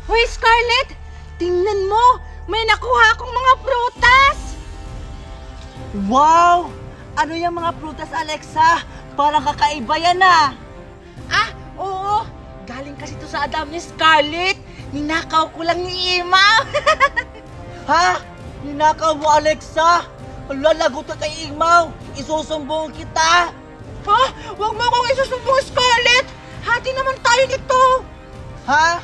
Hoy, Scarlett! Tingnan mo! May nakuha akong mga prutas! Wow! Ano yung mga prutas, Alexa? Parang kakaiba yan ah! Ah, oo! Galing kasi to sa Adam ni Scarlett! Ninakaw ko lang ni Imaw! Ha? Ninakaw mo, Alexa? Lalagot ka kay Imaw! Isusumbong kita! Ha? Huwag mo akong isusumbong, Scarlett! Hati naman tayo nito! Ha?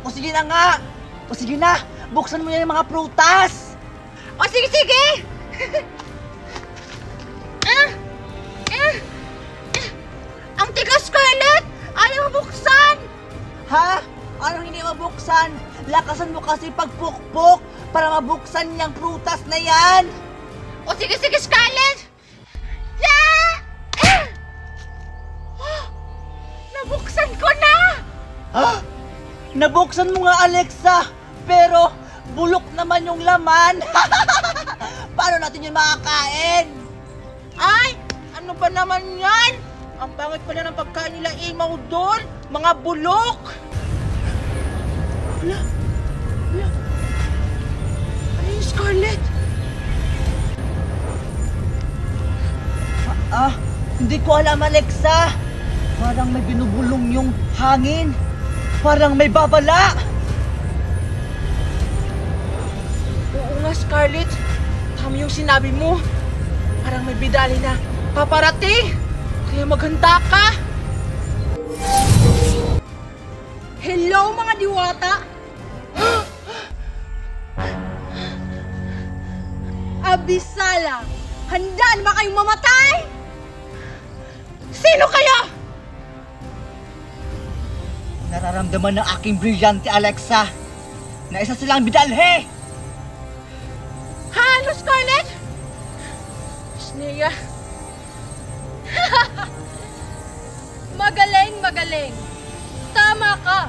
O sige na nga! O sige na! Buksan mo yan yung mga prutas! O sige, sige! Ang tigas, Scarlett! Ayaw mabuksan! Ha? Ano hindi mabuksan? Lakasan mo kasi pagpukpok para mabuksan niyang prutas na yan! O sige, sige, Scarlett! Yeah! Nabuksan ko na! Ha? Nabuksan mo nga, Alexa! Pero bulok naman yung laman! Paano natin yun makakain? Ay! Ano ba naman yan? Ang pangit pala ng pagkain nila Imaw doon! Mga bulok! Wala! Wala! Ano yung Scarlett? Hindi ko alam, Alexa! Parang may binubulong yung hangin! Parang may babala! Oo nga, Scarlett. Tama yung sinabi mo. Parang may bidali na paparating. Kaya maghanda ka. Hello, mga diwata! Abisala! Handa na ba kayong mamatay? Sino kayo? Nararamdaman ng aking brilyante, Alexa, na isa silang bidalhe! Ano, Scarlett? Sneya. Magaling, magaling. Tama ka.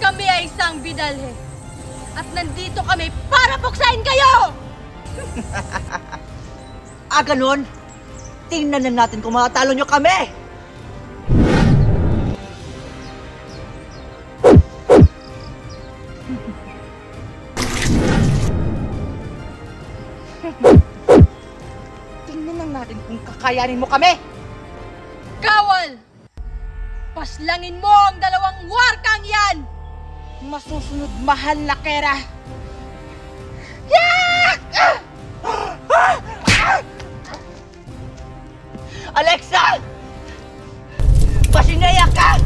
Kami ay isang bidalhe. At nandito kami para buksain kayo! Ganun? Tingnan na natin kung makatalo nyo kami! Tingnan lang natin kung kakayanin mo kami! Kawal! Paslangin mo ang dalawang warkang yan! Masusunod mahal na kera! Alexa! Pasinaya ka!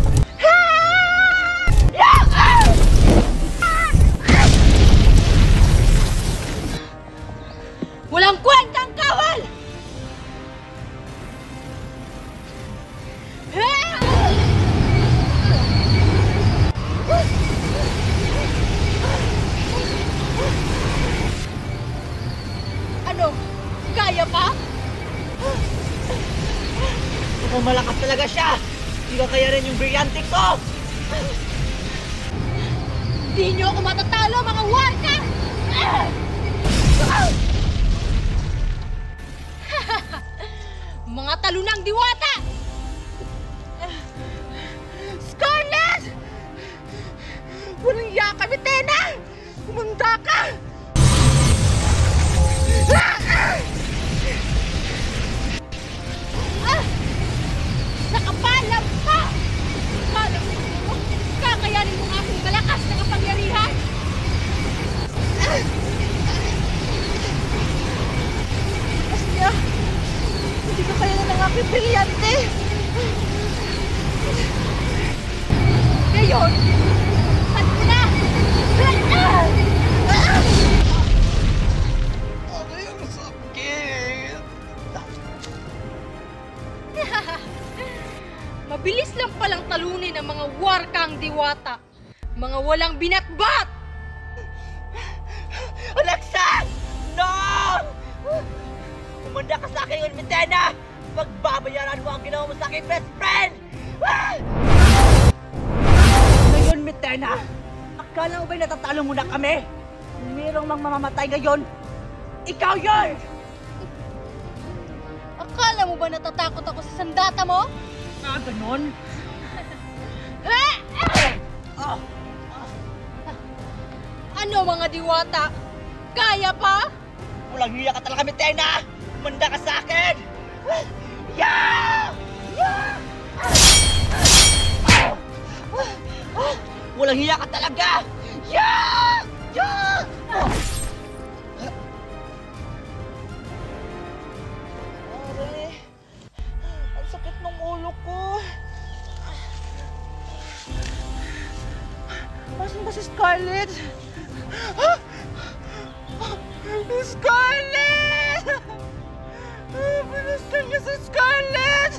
Walang kwentang kawal! Ano? Kaya pa? Mukhang malakas talaga siya! Hindi ka kaya rin yung brilyante ko! Di nyo ako matatalo, mga warka! Mga talunang diwata! Scarlett! Walang iya kami, Tena! Kumanda ka! Nakapalam ka! Palam mo, kakayanin mo aking malakas na kapangyarihan! Asya, hindi ka kaya ng aking brilyante! Ngayon, ano na? Ano yung sakit? Mabilis lang palang talunin ang mga warkang diwata. Mga walang binatbat! Alexa! No! Kumanda ka sa akin, Unmitena! Pagbabayaran mo ang ginawa mo sa aking best friend! Ngayon, Mitena, akala mo ba'y natatalo mo na kami? Kung mayroong mang mamamatay ngayon, ikaw yun! Akala mo ba natatakot ako sa sandata mo? Ganun? Ano mga diwata? Kaya pa? Walang hiya ka talaga, Mitena! Manda ka sa akin! Yeah! Yeah! Walang hiya ka talaga! Yeah! Yeah! Aray, ang sakit ng ulo ko. Asan ba si Scarlett? Scarlett! Pinasal niya si Scarlett!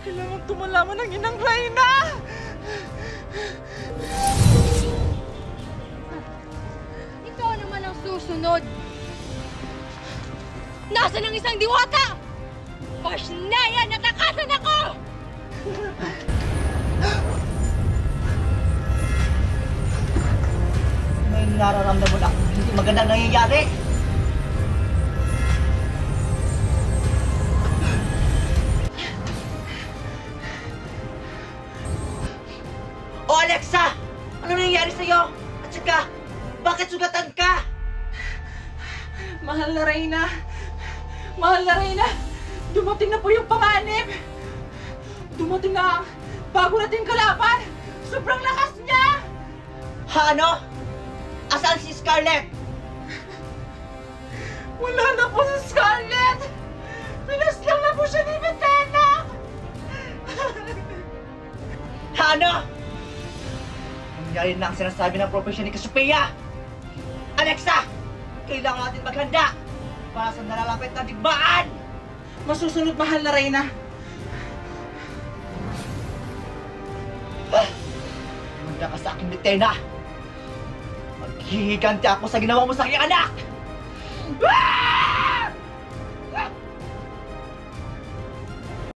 Kailangan tumalaman ng inang Reyna! Ikaw naman ang susunod. Nasaan ang isang diwata? Pasnaya, natakasan ako! May nararamdaman ako hindi magandang nangyayari. O Alexa! Ano nangyayari sa'yo? At saka, bakit sugatan ka? Mahal na Reyna! Mahal na Reyna! Dumating na po yung panganib! Dumating na ang bago nating kalaban! Sobrang lakas niya! Ano? Asan si Scarlett? Wala na po si Scarlett! Pinaslang na po siya ni Mitena! Ano? Nangyari na ang sinasabi ng propesyon ni Cassiopeia! Alexa! Kailangan natin maghanda para sa nalalapit na digmaan! Masusunod, mahal na Reyna! Manda ka sa akin, Mitena! Maghihiganti ako sa ginawa mo sa aking anak! Ah!